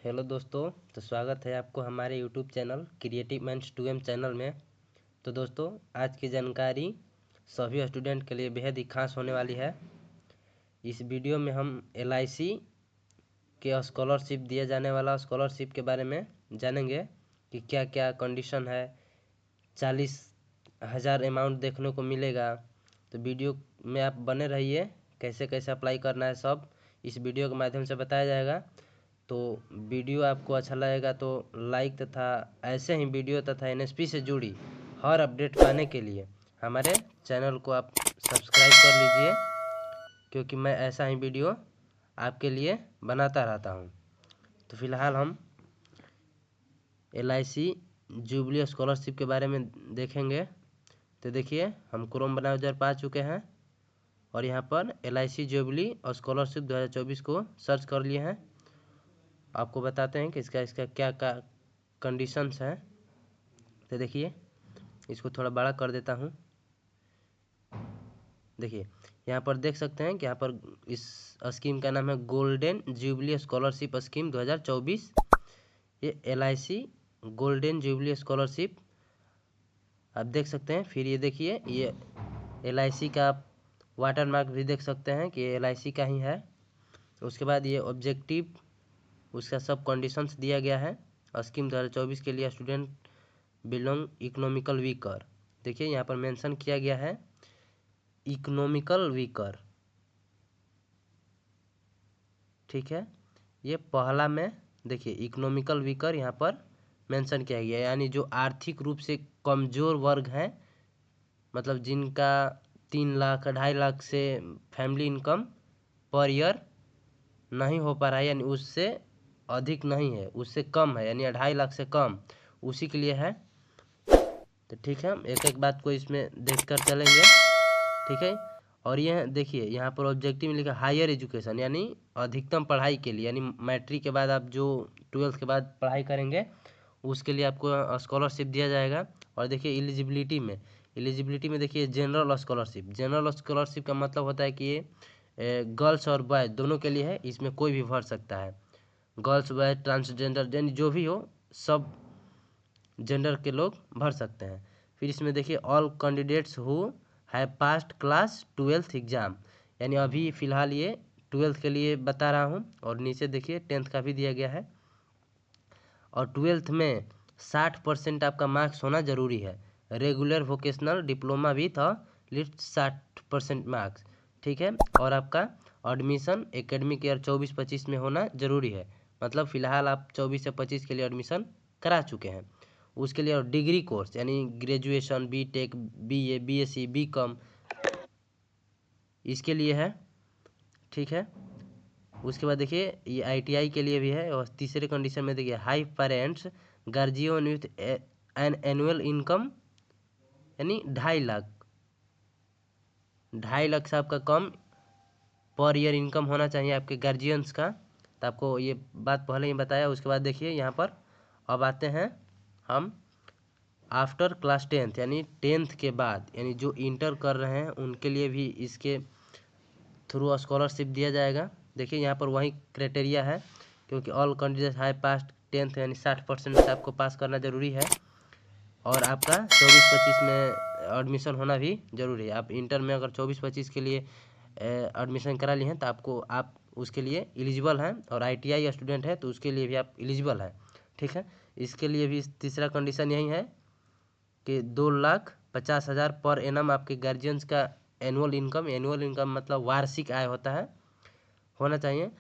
Hello दोस्तों, तो स्वागत है आपको हमारे YouTube channel creative minds 2M channel में। तो दोस्तों, आज की जानकारी सभी स्टूडेंट के लिए बेहद ही खास होने वाली है। इस वीडियो में हम LIC के स्कॉलरशिप दिए जाने वाला स्कॉलरशिप के बारे में जानेंगे कि क्या क्या कंडीशन है। 40,000 अमाउंट देखने को मिलेगा। तो वीडियो में आप बने रहिए, कैसे कैसे अप्लाई करना है सब इस वीडियो के माध्यम से बताया जाएगा। तो वीडियो आपको अच्छा लगेगा तो लाइक तथा ऐसे ही वीडियो तथा NSP से जुड़ी हर अपडेट पाने के लिए हमारे चैनल को आप सब्सक्राइब कर लीजिए, क्योंकि मैं ऐसा ही वीडियो आपके लिए बनाता रहता हूं। तो फिलहाल हम LIC जुबली स्कॉलरशिप के बारे में देखेंगे। तो देखिए, हम क्रोम ब्राउज़र पर आ चुके हैं और यहाँ पर LIC जुबली और स्कॉलरशिप 2024 को सर्च कर लिए हैं। आपको बताते हैं कि इसका क्या कंडीशंस हैं। तो देखिए, इसको थोड़ा बड़ा कर देता हूँ। देखिए, यहाँ पर देख सकते हैं कि यहाँ पर इस स्कीम का नाम है गोल्डन जुबली स्कॉलरशिप स्कीम 2024। ये LIC गोल्डन जुबली स्कॉलरशिप आप देख सकते हैं। फिर ये देखिए, ये LIC का वाटर मार्क भी देख सकते हैं कि LIC का ही है। उसके बाद ये ऑब्जेक्टिव, उसका सब कंडीशंस दिया गया है। स्कीम 2024 के लिए स्टूडेंट बिलोंग इकोनॉमिकल वीकर। देखिए, यहाँ पर मेंशन किया गया है इकोनॉमिकल वीकर, ठीक है। ये पहला में देखिए इकोनॉमिकल वीकर यहाँ पर मेंशन किया गया है, यानी जो आर्थिक रूप से कमज़ोर वर्ग हैं, मतलब जिनका 3 लाख 2.5 लाख से फैमिली इनकम पर ईयर नहीं हो पा रहा है, यानी उससे अधिक नहीं है, उससे कम है, यानी 2.5 लाख से कम, उसी के लिए है। तो ठीक है, एक एक बात को इसमें देखकर चलेंगे, ठीक है। और यह देखिए, यहाँ पर ऑब्जेक्टिव में लिखा हायर एजुकेशन, यानी अधिकतम पढ़ाई के लिए, यानी मैट्रिक के बाद आप जो 12th के बाद पढ़ाई करेंगे उसके लिए आपको स्कॉलरशिप दिया जाएगा। और देखिए, एलिजिबिलिटी में देखिए जनरल स्कॉलरशिप का मतलब होता है कि ये गर्ल्स और बॉयज़ दोनों के लिए है। इसमें कोई भी भर सकता है, गर्ल्स बॉयज़ ट्रांसजेंडर यानी जो भी हो, सब जेंडर के लोग भर सकते हैं। फिर इसमें देखिए all candidates who have passed class 12th exam, यानी अभी फ़िलहाल ये 12th के लिए बता रहा हूँ। और नीचे देखिए 10th का भी दिया गया है। और 12th में 60% आपका मार्क्स होना ज़रूरी है। Regular vocational diploma with list 60% marks, ठीक है। और आपका एडमिशन एकेडमिक ईयर 24-25 में होना ज़रूरी है, मतलब फ़िलहाल आप 24 से 25 के लिए एडमिशन करा चुके हैं। उसके लिए और डिग्री कोर्स यानी graduation, BTech, BA, BSc, BCom इसके लिए है, ठीक है। उसके बाद देखिए ये ITI के लिए भी है। और तीसरे कंडीशन में देखिए high parents guardian with an annual income, यानी 2.5 लाख से आपका कम पर ईयर इनकम होना चाहिए आपके गार्जियंस का। तो आपको ये बात पहले ही बताया। उसके बाद देखिए यहाँ पर अब आते हैं हम आफ्टर क्लास 10th, यानी 10th के बाद, यानी जो इंटर कर रहे हैं उनके लिए भी इसके थ्रू स्कॉलरशिप दिया जाएगा। देखिए यहाँ पर वही क्राइटेरिया है, क्योंकि all candidate high pass 10th, यानी 60% से आपको पास करना ज़रूरी है। और आपका 24-25 में एडमिशन होना भी ज़रूरी है। आप इंटर में अगर 24-25 के लिए एडमिशन करा लिए हैं तो आप उसके लिए एलिजिबल हैं। और ITI स्टूडेंट है तो उसके लिए भी आप एलिजिबल हैं, ठीक है। इसके लिए भी तीसरा कंडीशन यही है कि 2,50,000 पर एनम आपके गार्जियंस का एनुअल इनकम मतलब वार्षिक आय होता है, होना चाहिए,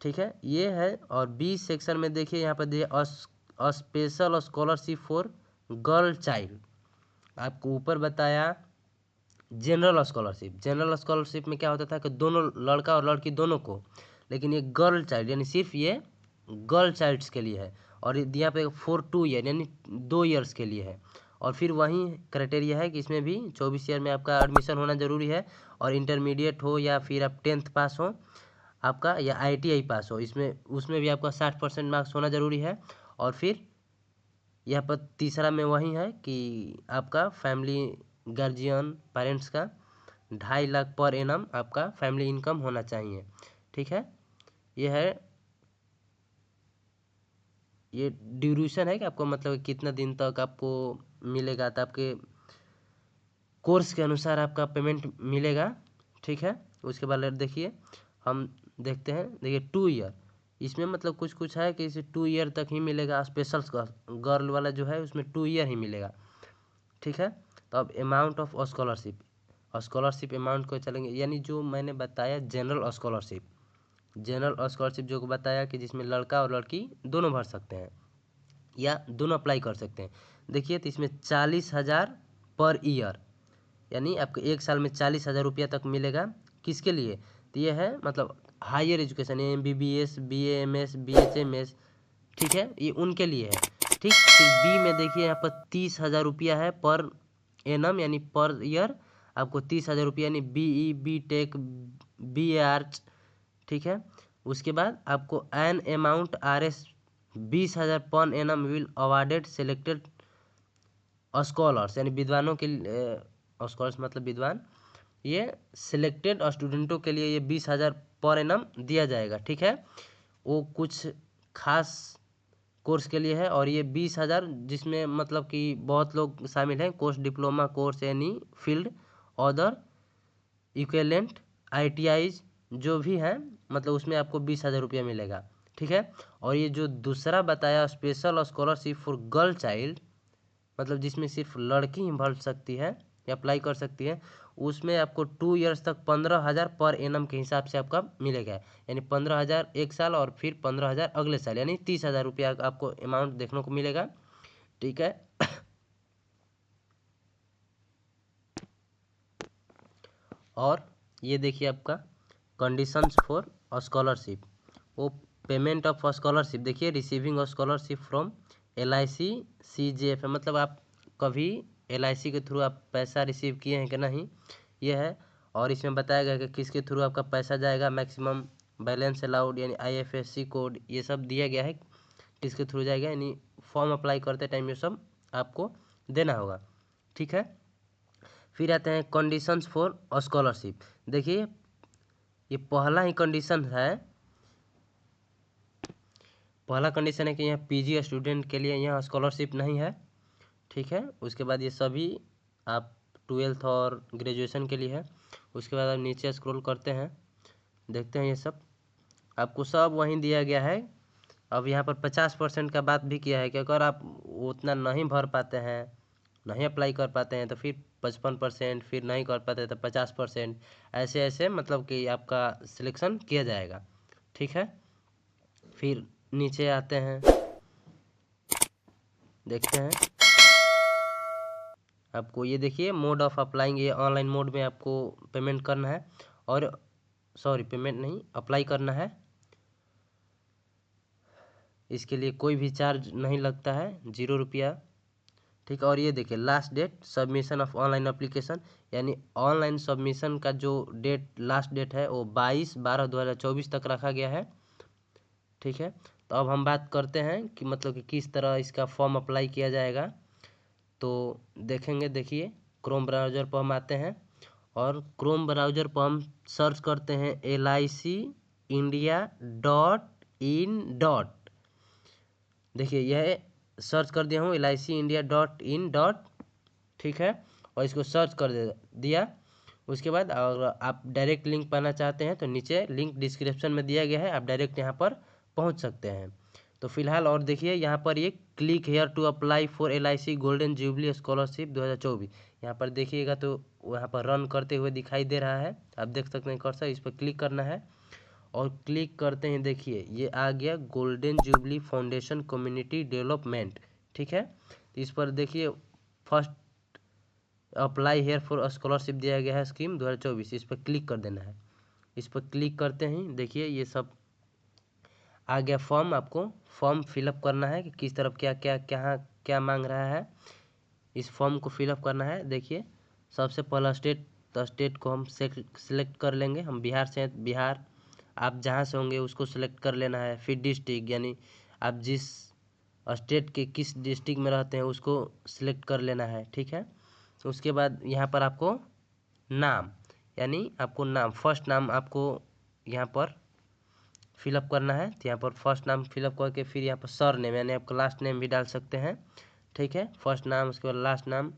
ठीक है। ये है। और बी सेक्शन में देखिए यहाँ पर दिए special scholarship for girl child. आपको ऊपर बताया जनरल स्कॉलरशिप में क्या होता था कि दोनों लड़का और लड़की दोनों को, लेकिन ये गर्ल चाइल्ड यानी सिर्फ ये गर्ल चाइल्ड्स के लिए है। और यहाँ पे 4 2 ईयर यानी 2 ईयर्स के लिए है। और फिर वही क्राइटेरिया है कि इसमें भी 24 ईयर में आपका एडमिशन होना ज़रूरी है। और इंटरमीडिएट हो या फिर आप 10th पास हो आपका, या ITI पास हो, इसमें उसमें भी आपका 60% मार्क्स होना ज़रूरी है। और फिर यहाँ पर तीसरा में वही है कि आपका फैमिली गार्जियन पेरेंट्स का 2.5 लाख पर एनम आपका फैमिली इनकम होना चाहिए, ठीक है। यह है ये ड्यूरेशन है कि आपको मतलब कितना दिन तक आपको मिलेगा, तो आपके कोर्स के अनुसार आपका पेमेंट मिलेगा। ठीक है, उसके बाद देखिए हम देखते हैं। देखिए 2 ईयर, इसमें मतलब कुछ कुछ है कि इसे 2 ईयर तक ही मिलेगा। स्पेशल गर्ल वाला जो है उसमें 2 ईयर ही मिलेगा। ठीक है, तो अब amount of scholarship, scholarship amount को चलेंगे, यानी जो मैंने बताया जनरल स्कॉलरशिप, जनरल स्कॉलरशिप जो बताया कि जिसमें लड़का और लड़की दोनों भर सकते हैं या दोनों अप्लाई कर सकते हैं। देखिए तो इसमें 40,000 पर ईयर, यानी आपको 1 साल में 40,000 रुपया तक मिलेगा। किसके लिए? तो ये है मतलब higher education, MBBS, BA MS, BHMS, ठीक है, ये उनके लिए है। ठीक, फिर बी में देखिए यहाँ पर 30,000 रुपया है पर एनम, यानी पर ईयर आपको 30,000 रुपया, यानी BE, BTech, BA आर्ट्स। ठीक है, उसके बाद आपको an amount RS 20,000 per annum will awarded selected scholars, यानी विद्वानों के स्कॉलर्स मतलब विद्वान, ये सिलेक्टेड स्टूडेंटों के लिए ये 20,000 पर एनम दिया जाएगा। ठीक है, वो कुछ खास कोर्स के लिए है, और ये 20,000 जिसमें मतलब कि बहुत लोग शामिल हैं, course diploma course any field other equivalent ITIs जो भी हैं, मतलब उसमें आपको 20,000 रुपया मिलेगा। ठीक है, और ये जो दूसरा बताया special scholarship for girl child, मतलब जिसमें सिर्फ लड़की ही भर सकती है या अप्लाई कर सकती है, उसमें आपको 2 ईयर्स तक 15,000 पर एनम के हिसाब से आपका मिलेगा, यानी 15,000 1 साल और फिर 15,000 अगले साल, यानी 30,000 रुपया आपको अमाउंट देखने को मिलेगा। ठीक है, और ये देखिए आपका कंडीशंस फॉर स्कॉलरशिप, वो पेमेंट ऑफ स्कॉलरशिप, देखिए receiving scholarship from LIC CGF है, मतलब आप कभी LIC के थ्रू आप पैसा रिसीव किए हैं कि नहीं, ये है। और इसमें बताया गया कि किसके थ्रू आपका पैसा जाएगा, मैक्सिमम बैलेंस अलाउड, यानी IFSC कोड, ये सब दिया गया है किसके थ्रू जाएगा, यानी फॉर्म अप्लाई करते टाइम ये सब आपको देना होगा। ठीक है, फिर आते हैं कंडीशंस फॉर स्कॉलरशिप। देखिए ये पहला ही कंडीशन है, पहला कंडीशन है कि यहाँ PG स्टूडेंट के लिए यहाँ स्कॉलरशिप नहीं है। ठीक है, उसके बाद ये सभी आप 12th और ग्रेजुएशन के लिए है। उसके बाद आप नीचे स्क्रॉल करते हैं, देखते हैं ये सब आपको सब वहीं दिया गया है। अब यहाँ पर 50% का बात भी किया है कि अगर आप उतना नहीं भर पाते हैं, नहीं अप्लाई कर पाते हैं, तो फिर 55%, फिर नहीं कर पाते तो 50%, ऐसे ऐसे मतलब कि आपका सिलेक्शन किया जाएगा। ठीक है, फिर नीचे आते हैं, देखते हैं आपको ये देखिए मोड ऑफ अप्लाइंग, ये ऑनलाइन मोड में आपको पेमेंट करना है, और सॉरी पेमेंट नहीं, अप्लाई करना है। इसके लिए कोई भी चार्ज नहीं लगता है, 0 रुपया। ठीक है, और ये देखिए last date submission of online application, यानी ऑनलाइन सबमिशन का जो डेट लास्ट डेट है वो 22/12/2024 तक रखा गया है। ठीक है, तो अब हम बात करते हैं कि मतलब कि किस तरह इसका फॉर्म अप्लाई किया जाएगा। तो देखेंगे, देखिए क्रोम ब्राउज़र पर हम आते हैं, और क्रोम ब्राउज़र पर हम सर्च करते हैं LICindia.in. देखिए यह सर्च कर दिया हूँ LICindia.in. ठीक है, और इसको सर्च कर दिया। उसके बाद अगर आप डायरेक्ट लिंक पाना चाहते हैं तो नीचे लिंक डिस्क्रिप्शन में दिया गया है, आप डायरेक्ट यहाँ पर पहुँच सकते हैं। तो फिलहाल और देखिए यहाँ पर ये click here to apply for LIC golden jubilee scholarship 2024, यहाँ पर देखिएगा तो यहाँ पर रन करते हुए दिखाई दे रहा है, आप देख सकते हैं कर्सर, इस पर क्लिक करना है, और क्लिक करते हैं देखिए ये आ गया golden jubilee foundation community development. ठीक है, तो इस पर देखिए first apply here for scholarship दिया गया है स्कीम 2024, इस पर क्लिक कर देना है। इस पर क्लिक करते ही देखिए ये सब आ गया फॉर्म, आपको फॉर्म फिलअप करना है कि किस तरफ क्या क्या क्या क्या मांग रहा है, इस फॉर्म को फिलअप करना है। देखिए सबसे पहला स्टेट, तो स्टेट को हम सेलेक्ट कर लेंगे, हम बिहार से हैं, बिहार आप जहाँ से होंगे उसको सेलेक्ट कर लेना है। फिर डिस्ट्रिक्ट, यानी आप जिस स्टेट के किस डिस्ट्रिक्ट में रहते हैं उसको सिलेक्ट कर लेना है। ठीक है, तो उसके बाद यहाँ पर आपको नाम, यानी आपको नाम, फर्स्ट नाम आपको यहाँ पर फिलअप करना है। तो यहाँ पर फर्स्ट नाम फिलअप करके फिर यहाँ पर सर नेम यानी आपका लास्ट नेम भी डाल सकते हैं, ठीक है। फर्स्ट नाम, उसके बाद लास्ट नाम,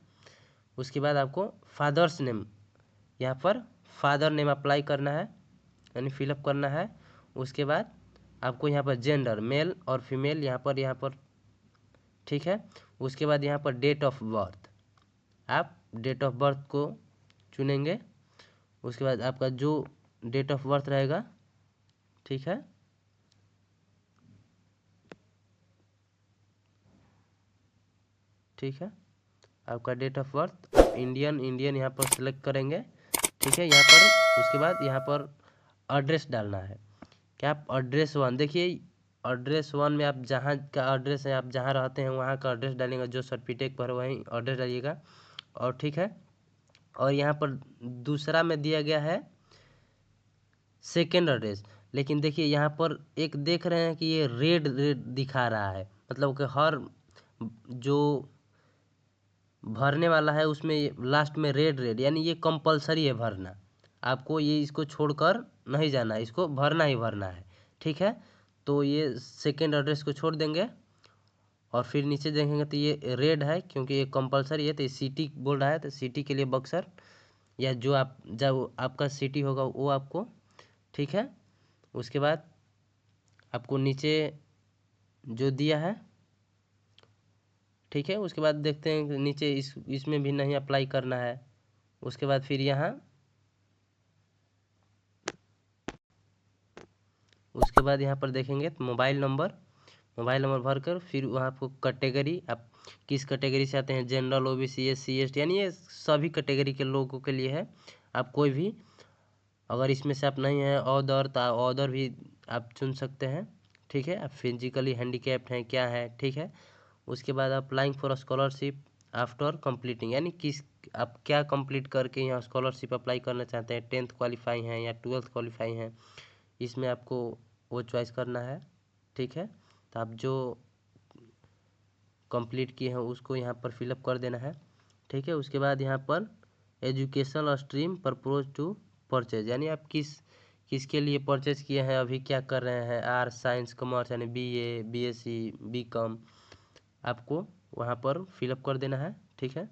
उसके बाद आपको फादर्स नेम, यहाँ पर फादर नेम अप्लाई करना है यानी फिलअप करना है। उसके बाद आपको यहाँ पर जेंडर मेल और फीमेल यहाँ पर, ठीक है। उसके बाद यहाँ पर डेट ऑफ बर्थ, आप डेट ऑफ बर्थ को चुनेंगे। उसके बाद आपका जो डेट ऑफ बर्थ रहेगा, ठीक है, ठीक है, आपका डेट ऑफ बर्थ आप इंडियन यहाँ पर सिलेक्ट करेंगे, ठीक है। यहाँ पर उसके बाद यहाँ पर एड्रेस डालना है। क्या आप एड्रेस 1, देखिए एड्रेस 1 में आप जहाँ का एड्रेस है, आप जहाँ रहते हैं वहाँ का एड्रेस डालेंगे, जो सर्टिफिकेट पर वहीं एड्रेस डालिएगा, और ठीक है। और यहाँ पर दूसरा में दिया गया है सेकेंड एड्रेस, लेकिन देखिए यहाँ पर एक देख रहे हैं कि ये रेड रेड दिखा रहा है, मतलब कि हर जो भरने वाला है उसमें लास्ट में रेड रेड, यानी ये कंपलसरी है भरना, आपको ये इसको छोड़कर नहीं जाना, इसको भरना ही भरना है, ठीक है। तो ये सेकेंड एड्रेस को छोड़ देंगे और फिर नीचे देखेंगे तो ये रेड है क्योंकि ये कंपलसरी है, तो ये सिटी बोल रहा है, तो सिटी के लिए बक्सर या जो आप जब आपका सिटी होगा वो आपको, ठीक है। उसके बाद आपको नीचे जो दिया है, ठीक है। उसके बाद देखते हैं नीचे इसमें भी नहीं अप्लाई करना है। उसके बाद फिर यहाँ उसके बाद यहाँ पर देखेंगे तो मोबाइल नंबर भरकर फिर वहाँ आपको कैटेगरी, आप किस कैटेगरी से आते हैं, जनरल, ओबीसी, एससी, एसटी, यानी ये सभी कैटेगरी के लोगों के लिए है। आप कोई भी अगर इसमें से आप नहीं हैं अदर, तो अदर भी आप चुन सकते हैं, ठीक है। आप फिजिकली हैंडीकैप्ड हैं क्या है, ठीक है। उसके बाद applying for scholarship after completing, यानी किस आप क्या कंप्लीट करके यहाँ स्कॉलरशिप अप्लाई करना चाहते हैं, 10th क्वालिफाई हैं या 12th क्वालिफाई हैं, इसमें आपको वो चॉइस करना है, ठीक है। तो आप जो कंप्लीट किए हैं उसको यहाँ पर फिलअप कर देना है, ठीक है। उसके बाद यहाँ पर educational stream purpose to purchase, यानी आप किसके लिए परचेज किए हैं, अभी क्या कर रहे हैं, आर्ट्स, साइंस, कॉमर्स, यानी बीए, बीएससी, बीकॉम, आपको वहाँ पर फिलअप कर देना है, ठीक है।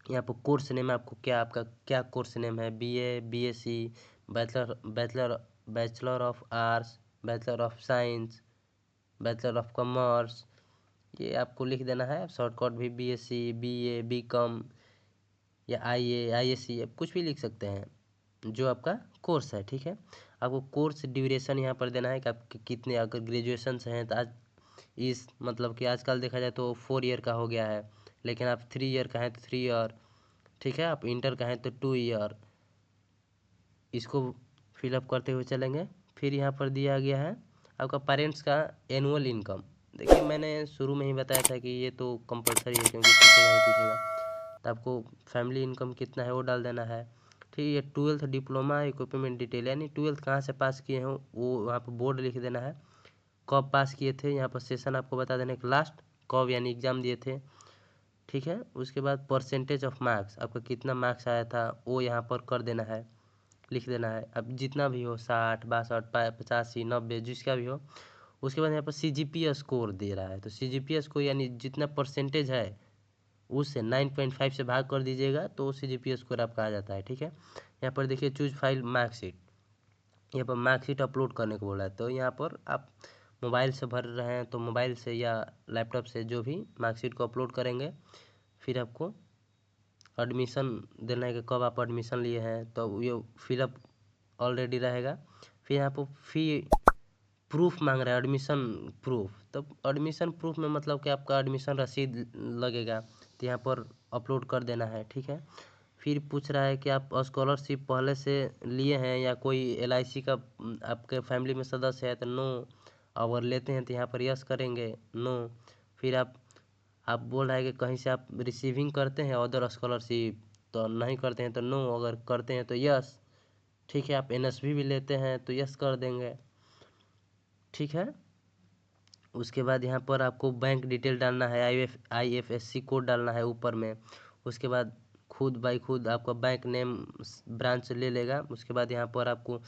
यहाँ पर कोर्स नेम आपको आपका क्या कोर्स नेम है, BA, BSc, bachelor of arts, bachelor of science, bachelor of commerce, ये आपको लिख देना है। शॉर्टकट भी बीएससी, बीए, बीकॉम या आईएससी, आप कुछ भी लिख सकते हैं जो आपका कोर्स है, ठीक है। आपको कोर्स ड्यूरेशन यहाँ पर देना है कि आप कितने, अगर ग्रेजुएशन से हैं तो आज इस मतलब कि आजकल देखा जाए तो 4 ईयर का हो गया है, लेकिन आप 3 ईयर का है तो 3 ईयर, ठीक है। आप इंटर का है तो 2 ईयर, इसको फिलअप करते हुए चलेंगे। फिर यहाँ पर दिया गया है आपका पेरेंट्स का एनुअल इनकम। देखिए मैंने शुरू में ही बताया था कि ये तो कंपलसरी है क्योंकि पूछेगा ही पूछेगा, तो आपको फैमिली इनकम कितना है वो डाल देना है, ठीक है। 12th डिप्लोमा इक्विपमेंट डिटेल, यानी 12th कहाँ से पास किए हैं वो वहाँ पर बोर्ड लिख देना है, कब पास किए थे, यहाँ पर सेशन आपको बता देना कि लास्ट कब यानी एग्ज़ाम दिए थे, ठीक है। उसके बाद परसेंटेज ऑफ मार्क्स, आपका कितना मार्क्स आया था वो यहाँ पर कर देना है, लिख देना है। अब जितना भी हो 60, 62, 85, 90 जिसका भी हो। उसके बाद यहाँ पर सीजीपीए स्कोर दे रहा है, तो सीजीपीए स्कोर यानी जितना परसेंटेज है उससे 9.5 से भाग कर दीजिएगा तो सीजीपीए स्कोर आपका आ जाता है, ठीक है। यहाँ पर देखिए चूज फाइल मार्कशीट, यहाँ पर मार्कशीट अपलोड करने को बोला है, तो यहाँ पर आप मोबाइल से भर रहे हैं तो मोबाइल से या लैपटॉप से जो भी मार्कशीट को अपलोड करेंगे। फिर आपको एडमिशन देना है कि कब आप एडमिशन लिए हैं, तो ये फिलअप ऑलरेडी रहेगा। फिर यहाँ पर फी प्रूफ मांग रहा है, एडमिशन प्रूफ, तो एडमिशन प्रूफ में मतलब कि आपका एडमिशन रसीद लगेगा, तो यहाँ पर अपलोड कर देना है, ठीक है। फिर पूछ रहा है कि आप स्कॉलरशिप पहले से लिए हैं या कोई एलआईसी का आपके फैमिली में सदस्य है, तो नो, अगर लेते हैं तो यहाँ पर यस करेंगे, नो। फिर आप बोल रहा है कि कहीं से आप रिसीविंग करते हैं अदर स्कॉलरशिप, तो नहीं करते हैं तो नो, अगर करते हैं तो यस, ठीक है। आप एनएसवी भी लेते हैं तो यस कर देंगे, ठीक है। उसके बाद यहाँ पर आपको बैंक डिटेल डालना है, आईएफएससी कोड डालना है ऊपर में। उसके बाद खुद बाई खुद आपका बैंक नेम ब्रांच ले लेगा। उसके बाद यहाँ पर आपको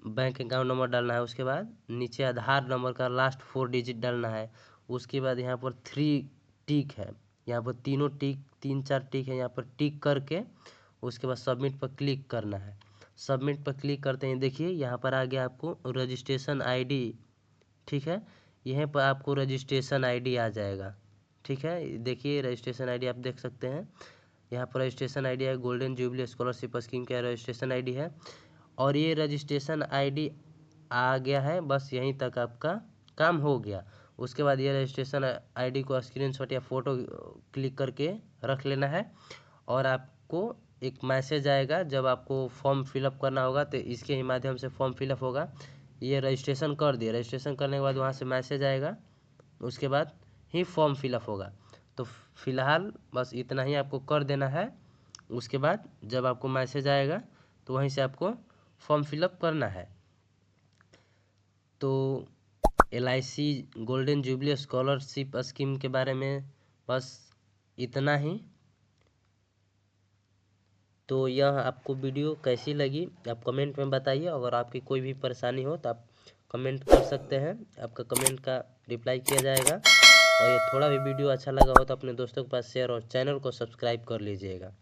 बैंक अकाउंट नंबर डालना है। उसके बाद नीचे आधार नंबर का लास्ट 4 डिजिट डालना है। उसके बाद यहाँ पर 3 टिक है, यहाँ पर तीनों टिक 3-4 टिक है, यहाँ पर टिक करके उसके बाद सबमिट पर क्लिक करना है। सबमिट पर क्लिक करते हैं, देखिए यहाँ पर आ गया आपको रजिस्ट्रेशन आईडी। ठीक है, यहाँ पर आपको रजिस्ट्रेशन आईडी आ जाएगा। ठीक है, देखिए रजिस्ट्रेशन आईडी आप देख सकते हैं, यहाँ पर रजिस्ट्रेशन आईडी है, गोल्डन जुबली स्कॉलरशिप स्कीम का रजिस्ट्रेशन आईडी है। और ये रजिस्ट्रेशन आईडी आ गया है, बस यहीं तक आपका काम हो गया। उसके बाद ये रजिस्ट्रेशन आईडी को स्क्रीनशॉट या फ़ोटो क्लिक करके रख लेना है। और आपको एक मैसेज आएगा जब आपको फॉर्म फिलअप करना होगा, तो इसके ही माध्यम से फॉर्म फिलअप होगा। ये रजिस्ट्रेशन कर दिए, रजिस्ट्रेशन करने के बाद वहाँ से मैसेज आएगा, उसके बाद ही फॉर्म फिलअप होगा। तो फ़िलहाल बस इतना ही आपको कर देना है। उसके बाद जब आपको मैसेज आएगा तो वहीं से आपको फॉर्म फिलअप करना है। तो LIC golden jubilee scholarship scheme के बारे में बस इतना ही। तो यह आपको वीडियो कैसी लगी आप कमेंट में बताइए। अगर आपकी कोई भी परेशानी हो तो आप कमेंट कर सकते हैं, आपका कमेंट का रिप्लाई किया जाएगा। और ये थोड़ा भी वीडियो अच्छा लगा हो तो अपने दोस्तों के पास शेयर और चैनल को सब्सक्राइब कर लीजिएगा।